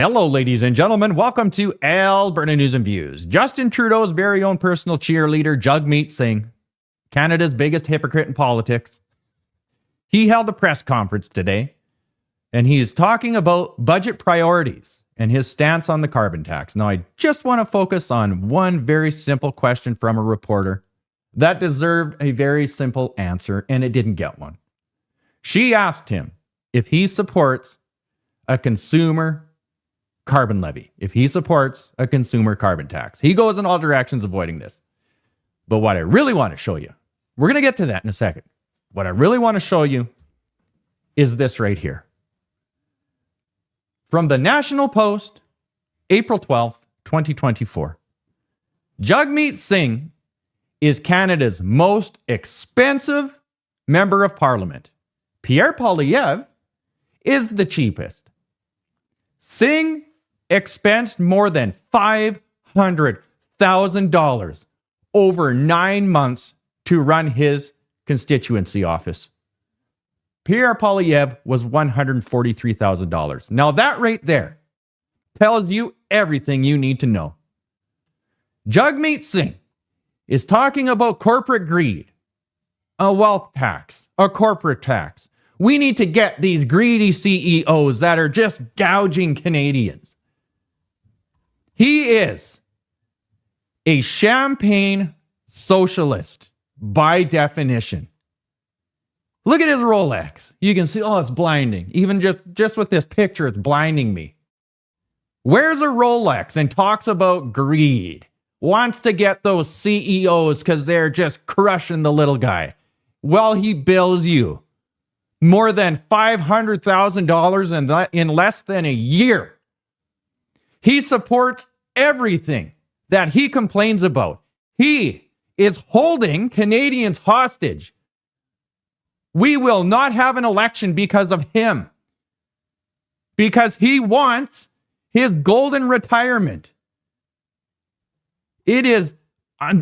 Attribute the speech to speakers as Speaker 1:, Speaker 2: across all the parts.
Speaker 1: Hello, ladies and gentlemen. Welcome to Alberta News and Views. Justin Trudeau's very own personal cheerleader, Jagmeet Singh, Canada's biggest hypocrite in politics. He held a press conference today, and he is talking about budget priorities and his stance on the carbon tax. Now, I just want to focus on one very simple question from a reporter that deserved a very simple answer, and it didn't get one. She asked him if he supports a consumer carbon levy, if he supports a consumer carbon tax. He goes in all directions avoiding this. But what I really want to show you, we're going to get to that in a second. What I really want to show you is this right here. From the National Post, April 12th, 2024. Jagmeet Singh is Canada's most expensive member of parliament. Pierre Poilievre is the cheapest. Singh expensed more than $500,000 over 9 months to run his constituency office. Pierre Poilievre was $143,000. Now that right there tells you everything you need to know. Jagmeet Singh is talking about corporate greed, a wealth tax, a corporate tax. We need to get these greedy CEOs that are just gouging Canadians. He is a champagne socialist by definition. Look at his Rolex. You can see, oh, it's blinding. Even just with this picture, it's blinding me. Wears a Rolex and talks about greed. Wants to get those CEOs because they're just crushing the little guy. Well, he bills you more than $500,000 in less than a year. He supports everything that he complains about. He is holding Canadians hostage. We will not have an election because of him. Because he wants his golden retirement. It is,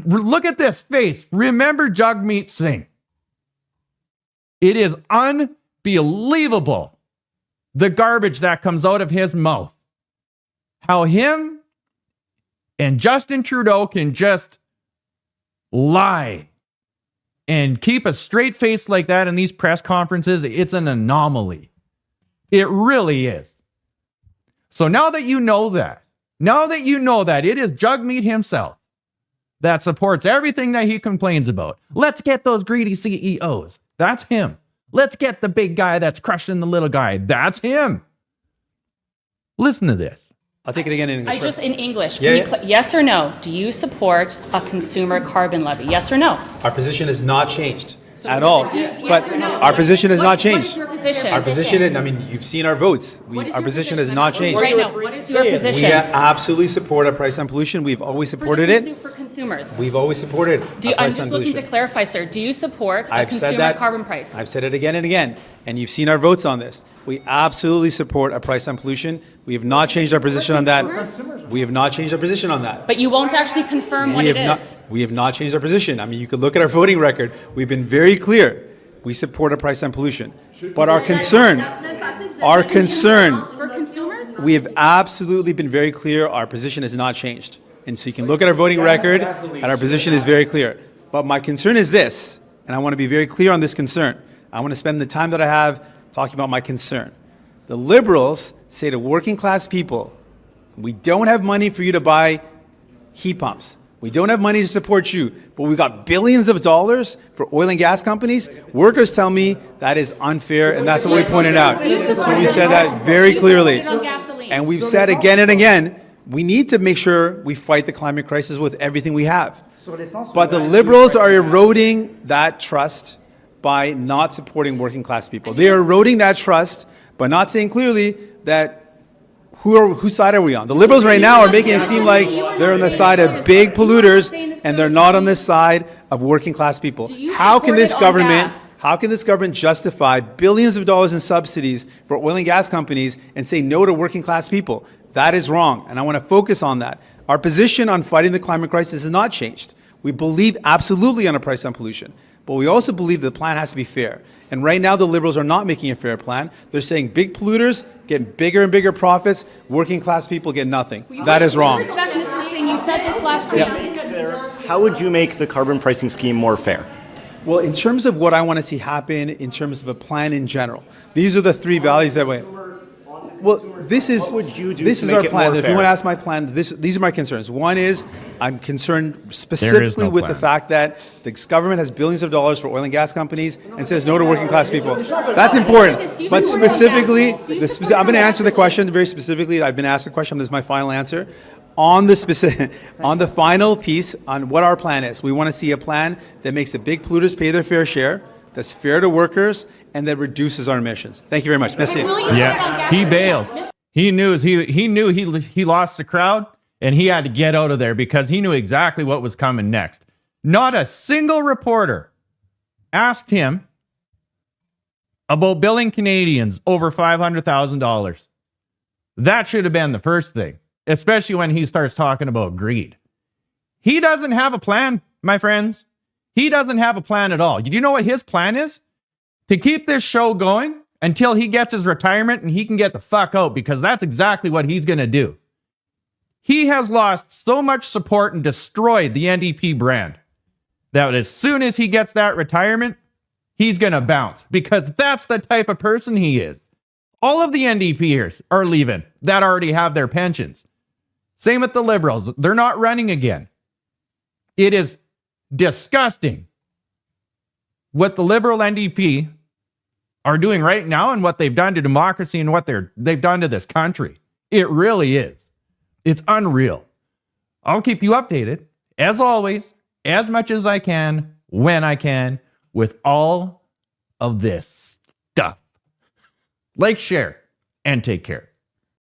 Speaker 1: look at this face. Remember Jagmeet Singh. It is unbelievable, the garbage that comes out of his mouth. How him and Justin Trudeau can just lie and keep a straight face like that in these press conferences. It's an anomaly. It really is. So now that you know that, it is Jagmeet himself that supports everything that he complains about. Let's get those greedy CEOs. That's him. Let's get the big guy that's crushing the little guy. That's him. Listen to this.
Speaker 2: I'll take it again in English.
Speaker 3: In English. Yes or no? Do you support a consumer carbon levy? Yes or no?
Speaker 2: Our position has not changed at all. But our position has not changed.
Speaker 3: What is your position?
Speaker 2: Our position, I mean, you've seen our votes. Our position has not changed.
Speaker 3: Right now, what is your position?
Speaker 2: We absolutely support a price on pollution. We've always supported it.
Speaker 3: For consumers.
Speaker 2: We've always supported
Speaker 3: I'm just looking to clarify, sir. Do you support a consumer carbon price?
Speaker 2: I've said it again and again, and you've seen our votes on this. We absolutely support a price on pollution. We have not changed our position on that. We have not changed our position on that.
Speaker 3: But you won't actually confirm what it is.
Speaker 2: We have not changed our position. I mean, you could look at our voting record. We've been very clear. We support a price on pollution. But our concern, for consumers, we have absolutely been very clear. Our position has not changed. And so you can look at our voting record, and our position is very clear. But my concern is this, and I want to be very clear on this concern. I want to spend the time that I have talking about my concern. The Liberals say to working class people, we don't have money for you to buy heat pumps. We don't have money to support you, but we've got billions of dollars for oil and gas companies. Workers tell me that is unfair, and that's what we pointed out. So we said that very clearly. And we've said again and again, we need to make sure we fight the climate crisis with everything we have. But the Liberals are eroding that trust by not supporting working class people. They are eroding that trust by not saying clearly that whose side are we on? The Liberals right now are making it seem like they're on the side of big polluters and they're not on the side of working class people. How can this government justify billions of dollars in subsidies for oil and gas companies and say no to working class people? That is wrong, and I want to focus on that. Our position on fighting the climate crisis has not changed. We believe absolutely on a price on pollution. But we also believe the plan has to be fair. And right now, the Liberals are not making a fair plan. They're saying big polluters get bigger and bigger profits, working class people get nothing. That is wrong.
Speaker 3: Respect, Mr. Singh, you said this last week.
Speaker 4: How would you make the carbon pricing scheme more fair?
Speaker 2: Well, in terms of what I want to see happen, in terms of a plan in general, these are the three values that way. Well, this is
Speaker 4: what would you do
Speaker 2: this
Speaker 4: to
Speaker 2: is
Speaker 4: make
Speaker 2: our
Speaker 4: it
Speaker 2: plan.
Speaker 4: more
Speaker 2: If you
Speaker 4: fair?
Speaker 2: want to ask my plan, these are my concerns. One is I'm concerned specifically with the fact that the government has billions of dollars for oil and gas companies and says no to working class people. That's important. But specifically, I'm going to answer the question very specifically. I've been asked a question. This is my final answer. On the specific, on the final piece on what our plan is, we want to see a plan that makes the big polluters pay their fair share, that's fair to workers, and that reduces our emissions. Thank you very much. Merci.
Speaker 1: Yeah, he bailed. He knew he lost the crowd, and he had to get out of there because he knew exactly what was coming next. Not a single reporter asked him about billing Canadians over $500,000. That should have been the first thing, especially when he starts talking about greed. He doesn't have a plan, my friends. He doesn't have a plan at all. Do you know what his plan is? To keep this show going until he gets his retirement and he can get the fuck out, because that's exactly what he's going to do. He has lost so much support and destroyed the NDP brand that as soon as he gets that retirement, he's going to bounce, because that's the type of person he is. All of the NDPers are leaving that already have their pensions. Same with the Liberals. They're not running again. It is disgusting what the Liberal NDP are doing right now and what they've done to democracy and what they've done to this country. It really is. It's unreal. I'll keep you updated, as always, as much as I can, when I can, with all of this stuff. Like, share, and take care.